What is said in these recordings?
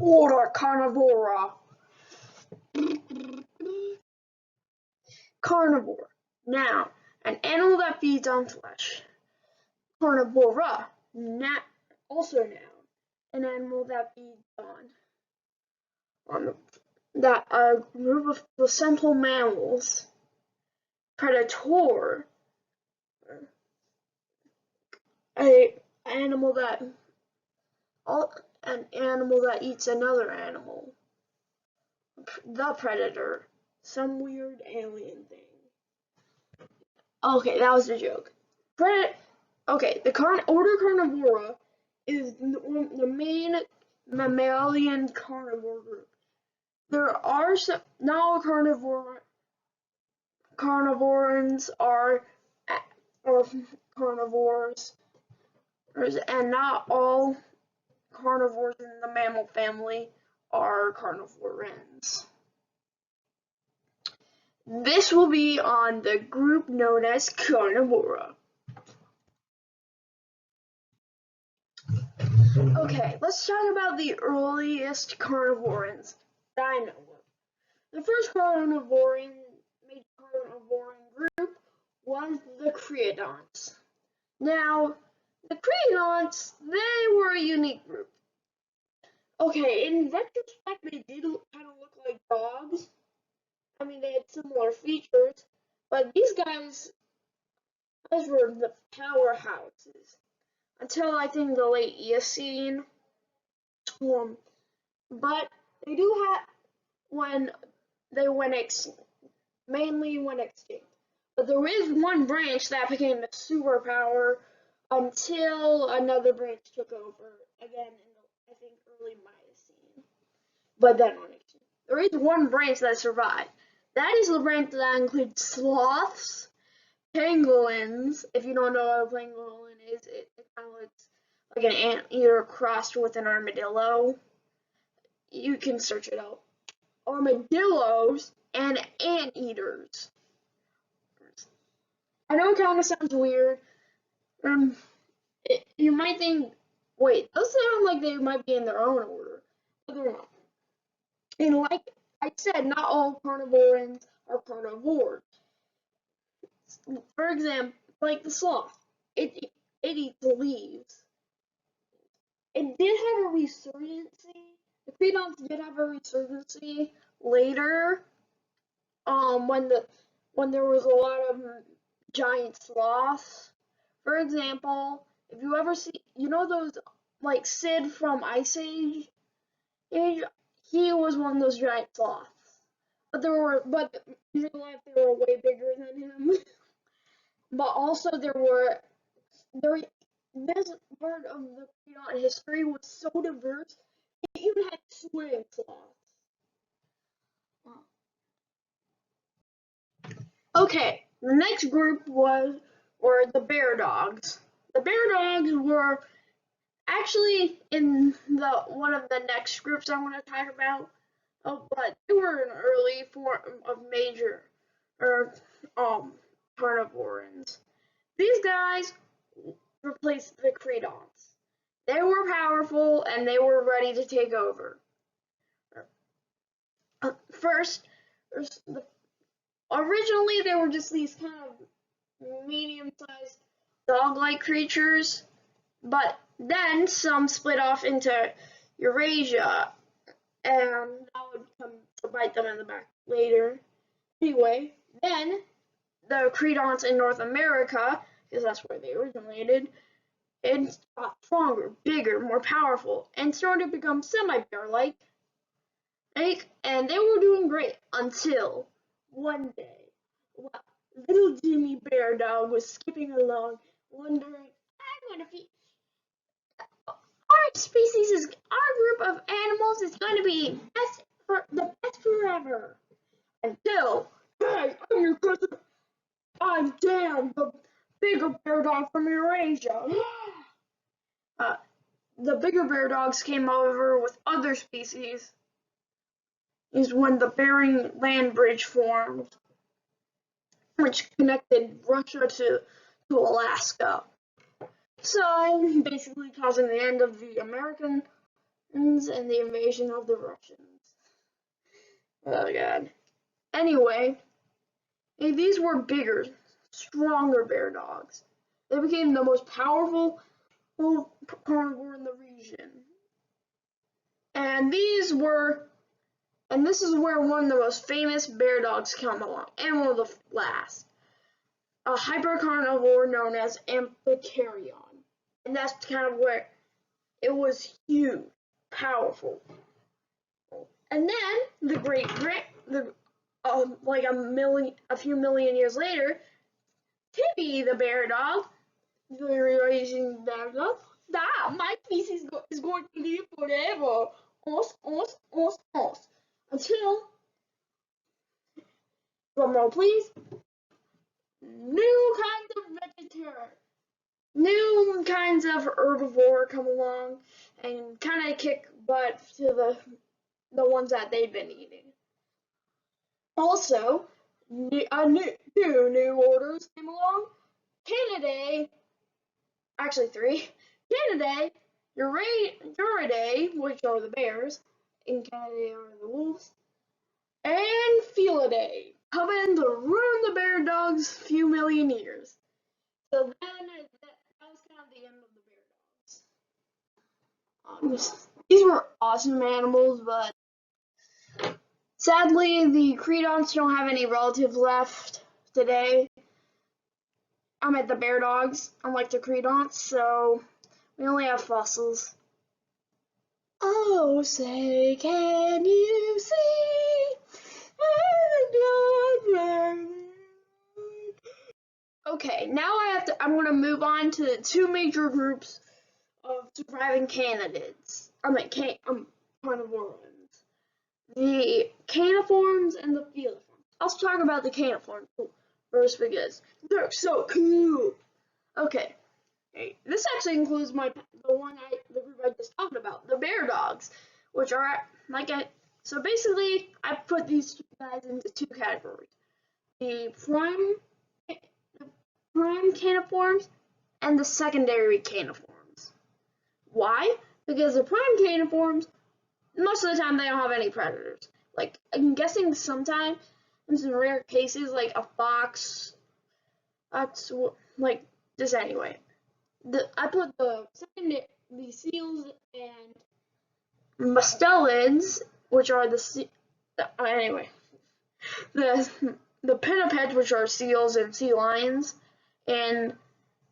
Order Carnivora. Carnivore. Noun. An animal that feeds on flesh. Carnivora. Also noun. An animal that feeds on that a group of placental mammals. Predator. A animal that an animal that eats another animal. The predator. Some weird alien thing. Okay, that was a joke. Okay, the order Carnivora is the main mammalian carnivore group. There are some not all carnivores are carnivores, and not all carnivores in the mammal family are carnivorans. This will be on the group known as Carnivora. Okay, let's talk about the earliest carnivorans that I know of. The first major carnivoran group was the creodonts. Now, the creodonts, they were a unique group. Okay, in retrospect, they did kind of look like dogs. I mean, they had similar features, but these guys were the powerhouses until I think the late Eocene. But they do have when they went mainly went extinct. But there is one branch that became a superpower until another branch took over again in the, I think, early Miocene. But then went extinct. There is one branch that survived. That is the branch that includes sloths, pangolins. If you don't know what a pangolin is, it kind of looks like an anteater crossed with an armadillo. You can search it out. Armadillos and anteaters. I know it kind of sounds weird. You might think, wait, those sound like they might be in their own order, but they're not. And like I said, not all carnivorans are carnivores. For example, like the sloth, it eats leaves. It did have a resurgency. The creodonts did have a resurgency later, when there was a lot of giant sloths. For example, if you ever see, you know those like Sid from Ice Age, he was one of those giant sloths. But in real life they were way bigger than him. But also this part of the Creon history was so diverse. It even had swing sloths. Okay, the next group were the bear dogs. The bear dogs were actually in one of the next groups I want to talk about. But they were an early form of major carnivorans. These guys replaced the creodonts. They were powerful and they were ready to take over. First, originally they were just these kind of medium-sized dog-like creatures, but then some split off into Eurasia, and that would come to bite them in the back later. Anyway, then the creodonts in North America, because that's where they originated, and got stronger, bigger, more powerful, and started to become semi-bear-like. And they were doing great until one day, little Jimmy Bear Dog was skipping along, wondering, "I'm gonna feed our species is our group of animals is going to be the best forever." Until, "Hey, I'm your cousin. I'm Dan, the bigger bear dog from Eurasia." The bigger bear dogs came over with other species. Is when the Bering Land Bridge formed, which connected Russia to Alaska. So basically causing the end of the American and the invasion of the Russians. Oh god. Anyway, these were bigger, stronger bear dogs. They became the most powerful carnivore in the region. And this is where one of the most famous bear dogs come along, and one of the last. A hypercarnivore known as Amphicaryon. And that's kind of where it was huge, powerful. And then like a few million years later, Tippy the bear dog, the Eurasian bear dog, that my species is going to live forever. Until, drumroll please, new kinds of herbivore come along and kind of kick butt to the ones that they've been eating. Also, new orders came along. Canidae, actually 3. Canidae, Uridae, which are the bears, and Canidae are the wolves, and Felidae, coming to ruin the bear dogs few million years. So then that was kind of the end of the bear dogs. These were awesome animals, but sadly the Credonts don't have any relatives left today. I'm at the bear dogs, unlike the Credonts, so we only have fossils. Oh, say, can you see? Okay, now I'm gonna move on to the 2 major groups of surviving candidates. Carnivores. The caniforms and the feliforms. I'll talk about the caniforms first because they're so cool. Okay, this actually includes the group I just talked about, the bear dogs, which are so basically I put these 2 guys into 2 categories: the prime caniforms and the secondary caniforms. Why? Because the prime caniforms, most of the time they don't have any predators. Like, I'm guessing sometimes in some rare cases, like a fox, that's like this anyway. I put the seals and mustelids, which are anyway, the pinnipeds, which are seals and sea lions, and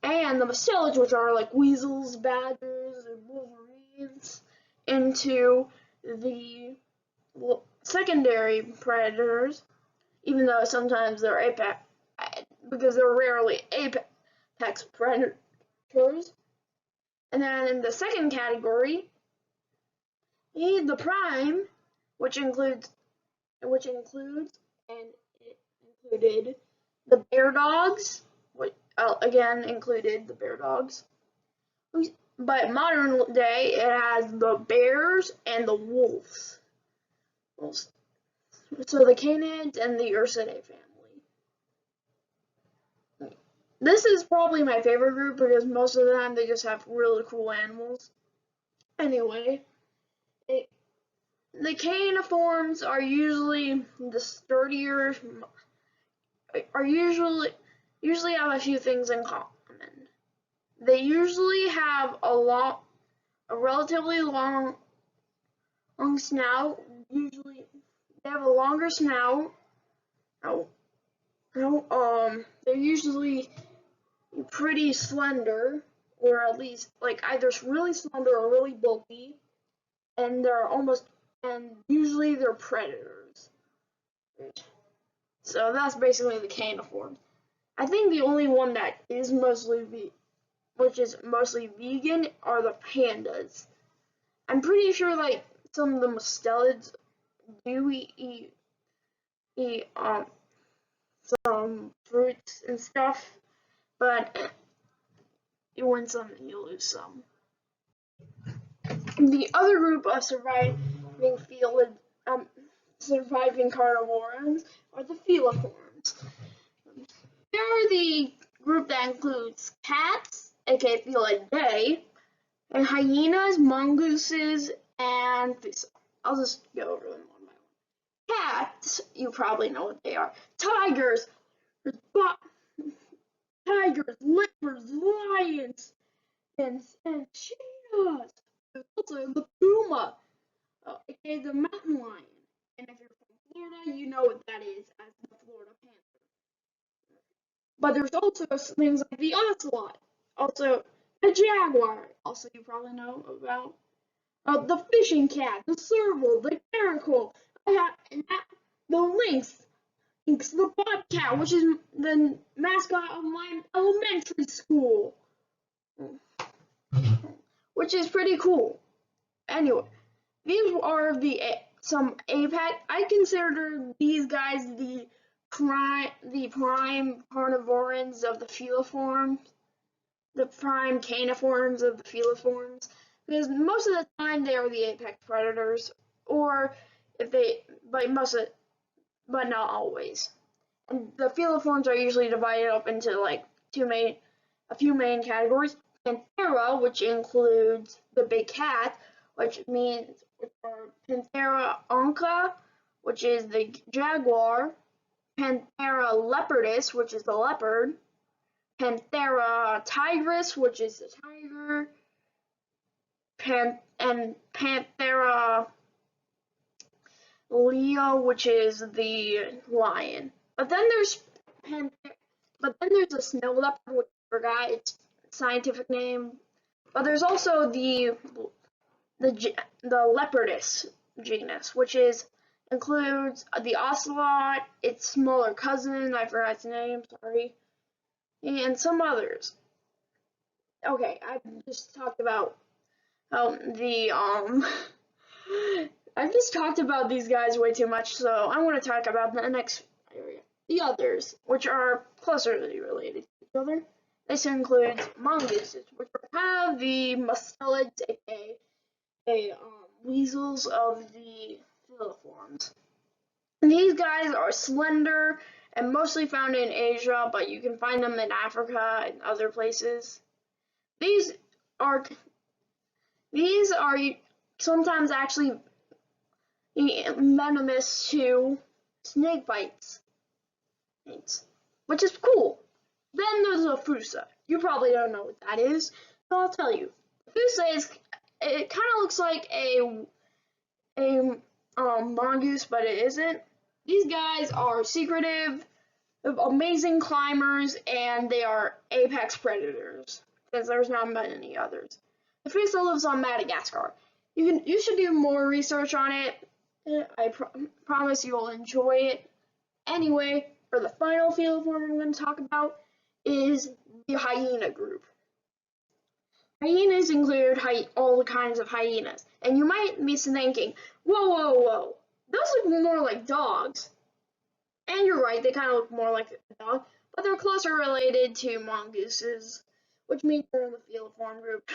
the mustelids, which are like weasels, badgers, and wolverines, into the secondary predators, even though sometimes they're apex, because they're rarely apex predators. And then in the second category, the prime, which included the bear dogs, which again included the bear dogs. But modern day, it has the bears and the wolves. So the canids and the Ursidae family. This is probably my favorite group because most of the time they just have really cool animals. Anyway, the caniforms are usually the sturdier, usually have a few things in common. They usually have a relatively long snout. Usually, they have a longer snout. They're usually pretty slender, or at least like either really slender or really bulky, and usually they're predators. So that's basically the caniform. I think the only one that is mostly vegan are the pandas. I'm pretty sure like some of the mustelids do eat some fruits and stuff, but you win some and you lose some. The other group of surviving carnivores are the feliforms. They're the group that includes cats, aka Felidae, and hyenas, mongooses, and I'll just go over them one by one. Cats, you probably know what they are. Tigers, tigers, leopards, lions, and cheetahs. There's also the puma, aka the mountain lion. And if you're from Florida, you know what that is as the Florida panther. But there's also things like the ocelot, also the jaguar, also you probably know about. The fishing cat, the serval, the caracal, the lynx, the bobcat, which is the mascot of my elementary school, which is pretty cool. Anyway, these are some apex. I consider these guys the prime carnivorans of the feliforms, the prime caniforms of the feliforms, because most of the time they are the apex predators, or if they, but not always. And the feliforms are usually divided up into like a few main categories. Panthera, which includes the big cat, which are Panthera onca, which is the jaguar, Panthera leopardus, which is the leopard, Panthera tigris, which is the tiger, and Panthera leo, which is the lion. But then there's a snow leopard, which I forgot its scientific name. But there's also the leopardus genus, which includes the ocelot, its smaller cousin, I forgot its name, sorry, and some others. Okay, I just talked about I've just talked about these guys way too much, so I want to talk about the next area. The others, which are closely related to each other. This includes mongooses, which are kind of the mustelids, aka weasels of the feliforms. These guys are slender and mostly found in Asia, but you can find them in Africa and other places. These are sometimes actually venomous to snake bites, which is cool. Then there's a Fusa. You probably don't know what that is, so I'll tell you. Fusa it kind of looks like a mongoose, but it isn't. These guys are secretive, amazing climbers, and they are apex predators, because there's not many others. The Fusa lives on Madagascar. You should do more research on it. I promise you'll enjoy it. Anyway, for the final feliform I'm going to talk about is the hyena group. Hyenas include all kinds of hyenas, and you might be thinking, whoa, those look more like dogs. And you're right, they kind of look more like a dog, but they're closer related to mongooses, which means they're in the feliform group.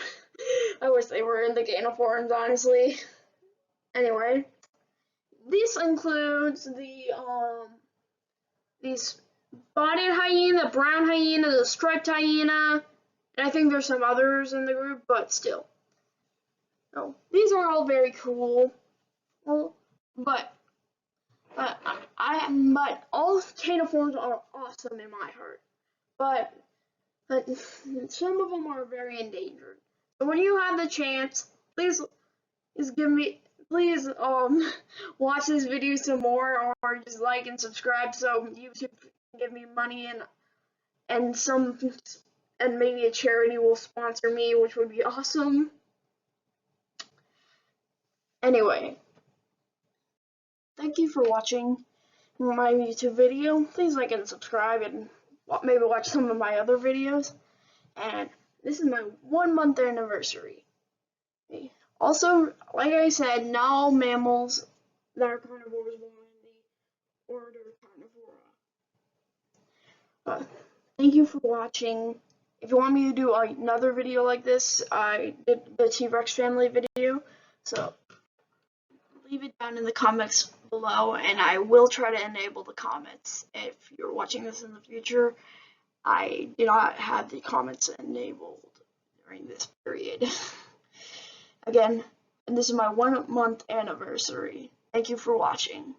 I wish they were in the caniforms, honestly. Anyway, this includes the spotted hyena, the brown hyena, the striped hyena, and I think there's some others in the group, but still. Oh, these are all very cool. Well, but all caniforms are awesome in my heart. But some of them are very endangered. So when you have the chance, please watch this video some more, or just like and subscribe so YouTube can give me money and maybe a charity will sponsor me, which would be awesome. Anyway, thank you for watching my YouTube video. Please like and subscribe, and maybe watch some of my other videos. And this is my 1 month anniversary. Also, like I said, not all mammals that are carnivores belong in the order Carnivora. Thank you for watching. If you want me to do another video like this, I did the T-Rex family video, so leave it down in the comments below, and I will try to enable the comments. If you're watching this in the future, I do not have the comments enabled during this period. Again, and this is my 1 month anniversary. Thank you for watching.